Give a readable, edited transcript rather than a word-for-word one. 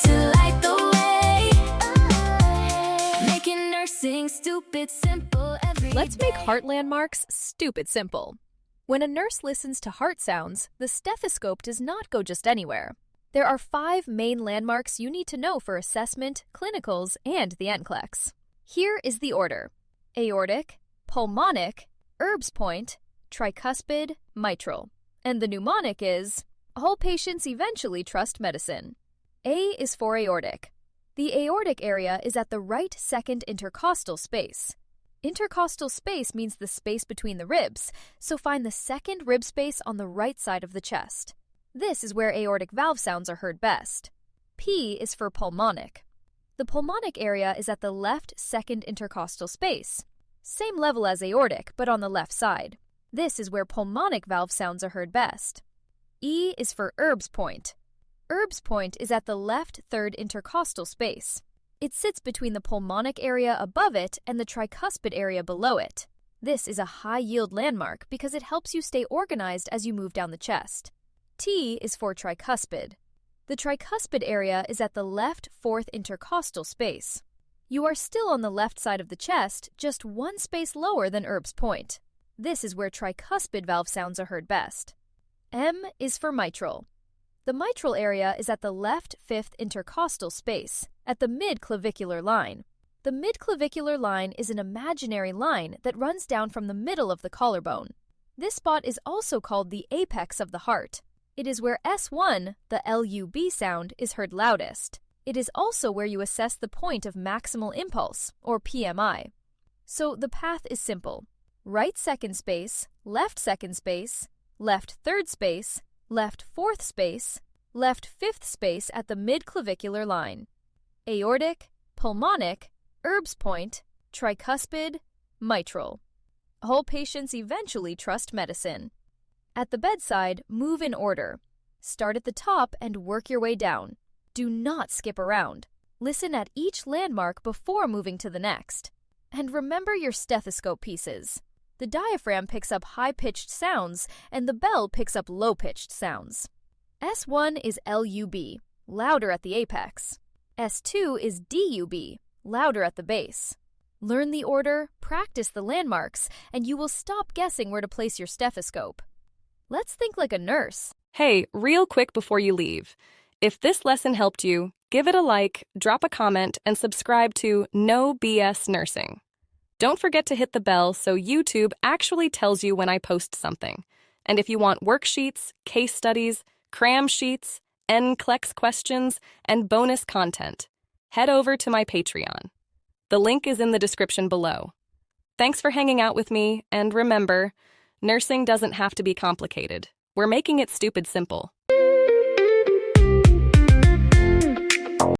to light the way. Making nursing stupid simple every Let's make day. heart landmarks stupid simple. When a nurse listens to heart sounds, the stethoscope does not go just anywhere. There are 5 main landmarks you need to know for assessment, clinicals, and the NCLEX. Here is the order: aortic, pulmonic, Erb Point, tricuspid, mitral. And the mnemonic is, all patients eventually trust medicine. A is for aortic. The aortic area is at the right second intercostal space. Intercostal space means the space between the ribs, so find the second rib space on the right side of the chest. This is where aortic valve sounds are heard best. P is for pulmonic. The pulmonic area is at the left second intercostal space. Same level as aortic, but on the left side. This is where pulmonic valve sounds are heard best. E is for Erb Point. Erb Point is at the left third intercostal space. It sits between the pulmonic area above it and the tricuspid area below it. This is a high-yield landmark because it helps you stay organized as you move down the chest. T is for tricuspid. The tricuspid area is at the left fourth intercostal space. You are still on the left side of the chest, just one space lower than Erb Point. This is where tricuspid valve sounds are heard best. M is for mitral. The mitral area is at the left fifth intercostal space, at the mid-clavicular line. The mid-clavicular line is an imaginary line that runs down from the middle of the collarbone. This spot is also called the apex of the heart. It is where S1, the LUB sound, is heard loudest. It is also where you assess the point of maximal impulse, or PMI. So the path is simple. Right second space, left second space, left third space, left fourth space, left fifth space at the mid-clavicular line. Aortic, pulmonic, Erb Point, tricuspid, mitral. All patients eventually trust medicine. At the bedside, move in order. Start at the top and work your way down. Do not skip around. Listen at each landmark before moving to the next. And remember your stethoscope pieces. The diaphragm picks up high-pitched sounds, and the bell picks up low-pitched sounds. S1 is LUB, louder at the apex. S2 is DUB, louder at the base. Learn the order, practice the landmarks, and you will stop guessing where to place your stethoscope. Let's think like a nurse. Hey, real quick before you leave. If this lesson helped you, give it a like, drop a comment, and subscribe to No BS Nursing. Don't forget to hit the bell so YouTube actually tells you when I post something. And if you want worksheets, case studies, cram sheets, NCLEX questions, and bonus content, head over to my Patreon. The link is in the description below. Thanks for hanging out with me, and remember, nursing doesn't have to be complicated. We're making it stupid simple.